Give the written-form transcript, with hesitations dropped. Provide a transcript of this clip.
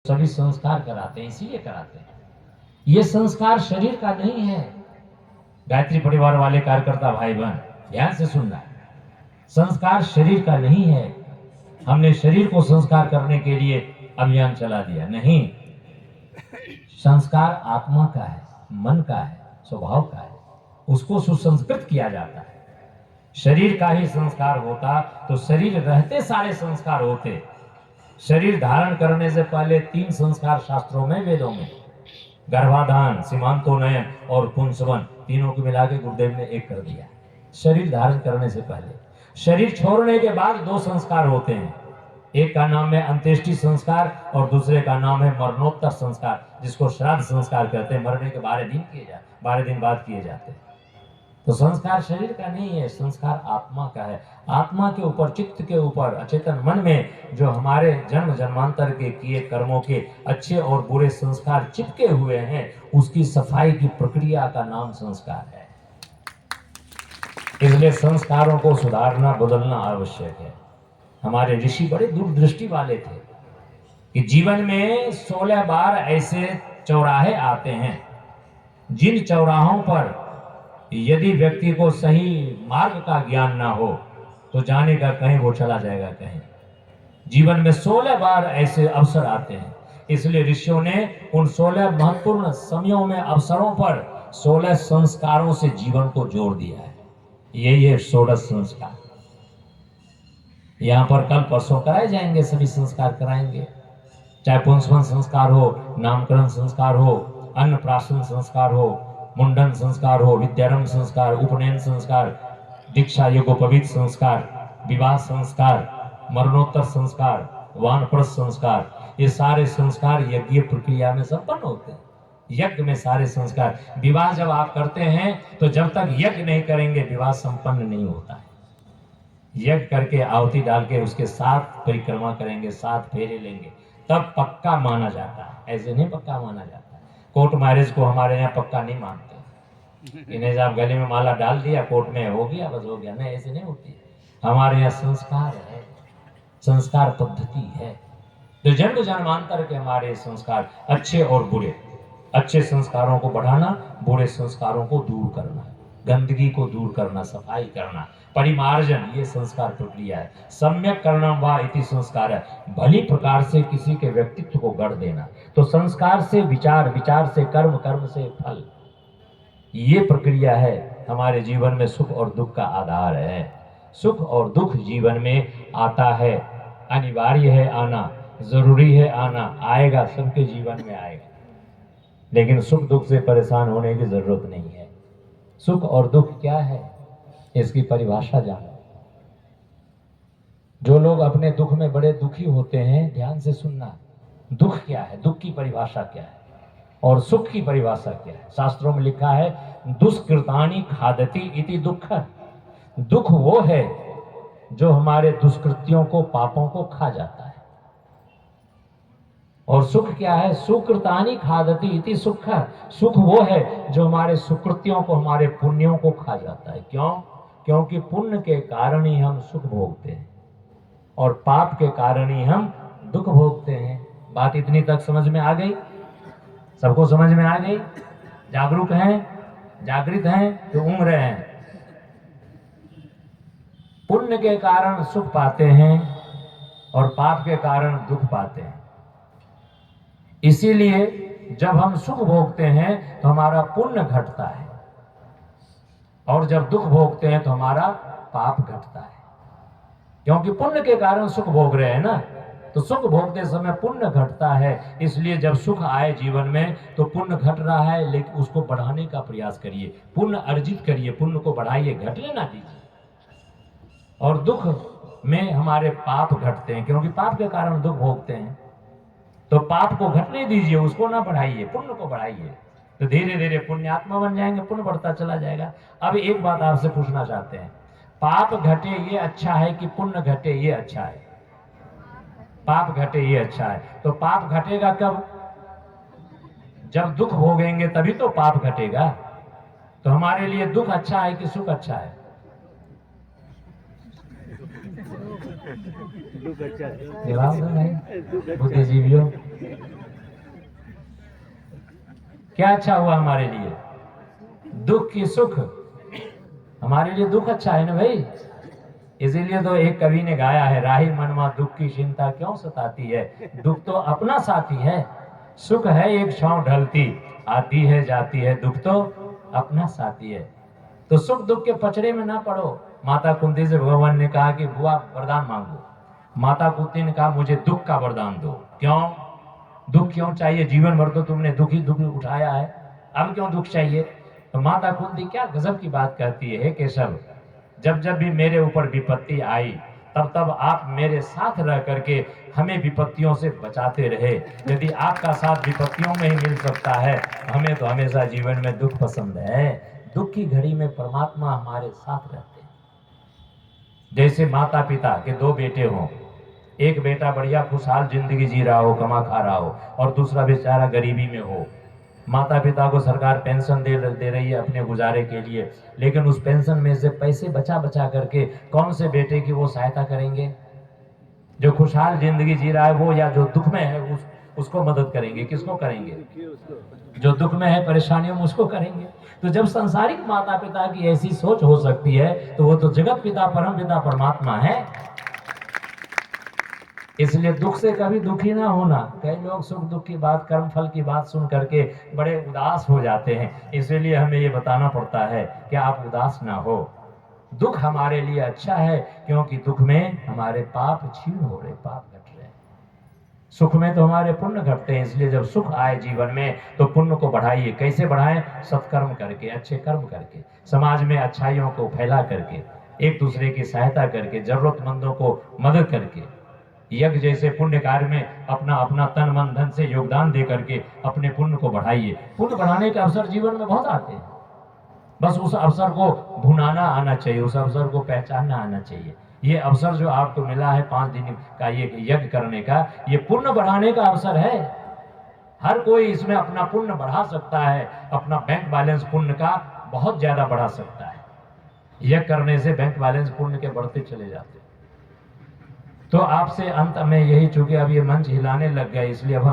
सभी संस्कार कराते हैं, इसीलिए कराते हैं। ये संस्कार शरीर का नहीं है। गायत्री परिवार वाले कार्यकर्ता भाई बहन ध्यान से सुनना, संस्कार शरीर का नहीं है। हमने शरीर को संस्कार करने के लिए अभियान चला दिया, नहीं। संस्कार आत्मा का है, मन का है, स्वभाव का है, उसको सुसंस्कृत किया जाता है। शरीर का ही संस्कार होता तो शरीर रहते सारे संस्कार होते। शरीर धारण करने से पहले 3 संस्कार शास्त्रों में, वेदों में, गर्भाधान, सीमांतोनयन और पुंसवन, तीनों को मिला के गुरुदेव ने एक कर दिया। शरीर धारण करने से पहले, शरीर छोड़ने के बाद 2 संस्कार होते हैं। एक का नाम है अंत्येष्टि संस्कार और दूसरे का नाम है मरणोत्तर संस्कार, जिसको श्राद्ध संस्कार कहते हैं। मरने के 12 दिन बाद किए जाते हैं। तो संस्कार शरीर का नहीं है, संस्कार आत्मा का है। आत्मा के ऊपर, चित्त के ऊपर, अचेतन मन में जो हमारे जन्म जन्मांतर के किए कर्मों के अच्छे और बुरे संस्कार चिपके हुए हैं, उसकी सफाई की प्रक्रिया का नाम संस्कार है। इसलिए संस्कारों को सुधारना, बदलना आवश्यक है। हमारे ऋषि बड़े दूरदृष्टि वाले थे कि जीवन में 16 बार ऐसे चौराहे आते हैं, जिन चौराहों पर यदि व्यक्ति को सही मार्ग का ज्ञान ना हो तो जाने का कहीं, वो चला जाएगा कहीं। जीवन में 16 बार ऐसे अवसर आते हैं, इसलिए ऋषियों ने उन 16 महत्वपूर्ण समयों में, अवसरों पर 16 संस्कारों से जीवन को जोड़ दिया है। यही है 16 संस्कार। यहां पर कल परसों कराए जाएंगे, सभी संस्कार कराएंगे, चाहे पुंसवन संस्कार हो, नामकरण संस्कार हो, अन्नप्राशन संस्कार हो, मुंडन संस्कार हो, विद्यारंभ संस्कार, उपनयन संस्कार, दीक्षा यज्ञोपवीत संस्कार, विवाह संस्कार, मरणोत्तर संस्कार, वानप्रस्थ संस्कार, ये सारे संस्कार यज्ञ प्रक्रिया में संपन्न होते हैं। यज्ञ में सारे संस्कार। विवाह जब आप करते हैं तो जब तक यज्ञ नहीं करेंगे विवाह संपन्न नहीं होता है। यज्ञ करके आहुति डाल के उसके 7 परिक्रमा करेंगे, 7 फेरे लेंगे, तब पक्का माना जाता है। ऐसे नहीं पक्का माना जाता। कोर्ट मैरिज को हमारे यहाँ पक्का नहीं मानते। इन्हें आप गले में माला डाल दिया, कोर्ट में हो गया, बस हो गया, नहीं, ऐसे नहीं होती। हमारे यहाँ संस्कार है, संस्कार पद्धति है। तो जन्म जन्मांतर के हमारे संस्कार, अच्छे और बुरे, अच्छे संस्कारों को बढ़ाना, बुरे संस्कारों को दूर करना, गंदगी को दूर करना, सफाई करना, परिमार्जन, ये संस्कार प्रक्रिया है। सम्यक करणम वा इति संस्कार है, भली प्रकार से किसी के व्यक्तित्व को गढ़ देना। तो संस्कार से विचार, विचार से कर्म, कर्म से फल, ये प्रक्रिया है हमारे जीवन में सुख और दुख का आधार है। सुख और दुख जीवन में आता है, अनिवार्य है आना, जरूरी है आना, आएगा, सबके जीवन में आएगा। लेकिन सुख दुख से परेशान होने की जरूरत नहीं है। सुख और दुख क्या है, इसकी परिभाषा जानो। जो लोग अपने दुख में बड़े दुखी होते हैं, ध्यान से सुनना, दुख क्या है, दुख की परिभाषा क्या है और सुख की परिभाषा क्या है। शास्त्रों में लिखा है, दुष्कृतानि खादति इति दुख। दुख वो है जो हमारे दुष्कृत्यों को, पापों को खा जाता है। और सुख क्या है, सुकृतानि खादति इति सुख। सुख वो है जो हमारे सुकृत्यों को, हमारे पुण्यों को खा जाता है। क्यों? क्योंकि पुण्य के कारण ही हम सुख भोगते हैं और पाप के कारण ही हम दुख भोगते हैं। बात इतनी तक समझ में आ गई? सबको समझ में आ गई? जागरूक हैं, जागृत हैं तो ऊँग रहे हैं। पुण्य के कारण सुख पाते हैं और पाप के कारण दुख पाते हैं। इसीलिए जब हम सुख भोगते हैं तो हमारा पुण्य घटता है और जब दुख भोगते हैं तो हमारा पाप घटता है। क्योंकि पुण्य के कारण सुख भोग रहे हैं ना, तो सुख भोगते समय पुण्य घटता है। इसलिए जब सुख आए जीवन में तो पुण्य घट रहा है, लेकिन उसको बढ़ाने का प्रयास करिए, पुण्य अर्जित करिए, पुण्य को बढ़ाइए, घटने ना दीजिए। और दुख में हमारे पाप घटते हैं, क्योंकि पाप के कारण दुख भोगते हैं। तो पाप को घटने दीजिए, उसको ना बढ़ाइए, पुण्य को बढ़ाइए, तो धीरे धीरे पुण्यात्मा बन जाएंगे, पुण्य बढ़ता चला जाएगा। अब एक बात आपसे पूछना चाहते हैं, पाप घटे ये अच्छा है कि पुण्य घटे ये अच्छा है? पाप घटे ये अच्छा है। तो पाप घटेगा कब? जब दुख भोगेंगे तभी तो पाप घटेगा। तो हमारे लिए दुख अच्छा है कि सुख अच्छा है? दुख अच्छा है। जवाब दो भाई, बुद्धिजीवियों। क्या अच्छा हुआ हमारे लिए? दुख की सुख। हमारे लिए दुख अच्छा है ना भाई। इसीलिए तो एक कवि ने गाया है, राही मनमा दुख की चिंता क्यों सताती है, दुख तो अपना साथी है। सुख है एक छांव ढलती, आती है जाती है, दुख तो अपना साथी है। तो सुख दुख के पचड़े में ना पड़ो। माता कुंती से भगवान ने कहा कि बुआ वरदान मांगो। माता कुंती ने कहा मुझे दुख का वरदान दो। क्यों? दुख क्यों चाहिए? जीवन भर तो तुमने दुख ही दुख उठाया है, अब क्यों दुख चाहिए? तो माता कुंती क्या गजब की बात कहती है, केशव, जब जब भी मेरे ऊपर विपत्ति आई तब तब आप मेरे साथ रह करके हमें विपत्तियों से बचाते रहे। यदि आपका साथ विपत्तियों में ही मिल सकता है, हमें तो हमेशा जीवन में दुख पसंद है। दुख की घड़ी में परमात्मा हमारे साथ रहते हैं। जैसे माता पिता के दो बेटे हों, एक बेटा बढ़िया खुशहाल जिंदगी जी रहा हो, कमा खा रहा हो, और दूसरा बेचारा गरीबी में हो। माता पिता को सरकार पेंशन दे रही है अपने गुजारे के लिए, लेकिन उस पेंशन में से पैसे बचा बचा करके कौन से बेटे की वो सहायता करेंगे? जो खुशहाल जिंदगी जी रहा है वो, या जो दुख में है उसको मदद करेंगे? किसको करेंगे? जो दुख में है, परेशानियों में, उसको करेंगे। तो जब संसारिक माता पिता की ऐसी सोच हो सकती है तो वो तो जगत पिता परम पिता परमात्मा है। इसलिए दुख से कभी दुखी ना होना। कई लोग सुख दुख की बात, कर्म फल की बात सुन करके बड़े उदास हो जाते हैं, इसलिए हमें ये बताना पड़ता है कि आप उदास ना हो। दुख हमारे लिए अच्छा है, क्योंकि दुख में हमारे पाप क्षीण हो रहे, पाप घट रहे। सुख में तो हमारे पुण्य घटते हैं, इसलिए जब सुख आए जीवन में तो पुण्य को बढ़ाइए। कैसे बढ़ाएं? सत्कर्म करके, अच्छे कर्म करके, समाज में अच्छाइयों को फैला करके, एक दूसरे की सहायता करके, जरूरतमंदों को मदद करके, यज्ञ जैसे पुण्य कार्य में अपना अपना तन मन धन से योगदान दे करके अपने पुण्य को बढ़ाइए। पुण्य बढ़ाने के अवसर जीवन में बहुत आते हैं, बस उस अवसर को भुनाना आना चाहिए, उस अवसर को पहचानना आना चाहिए। ये अवसर जो आपको मिला है 5 दिन का ये यज्ञ करने का, ये पुण्य बढ़ाने का अवसर है। हर कोई इसमें अपना पुण्य बढ़ा सकता है, अपना बैंक बैलेंस पुण्य का बहुत ज्यादा बढ़ा सकता है। यज्ञ करने से बैंक बैलेंस पुण्य के बढ़ते चले जाते हैं। तो आपसे अंत में यही, चूंकि अब ये मंच हिलाने लग गया, इसलिए अब हम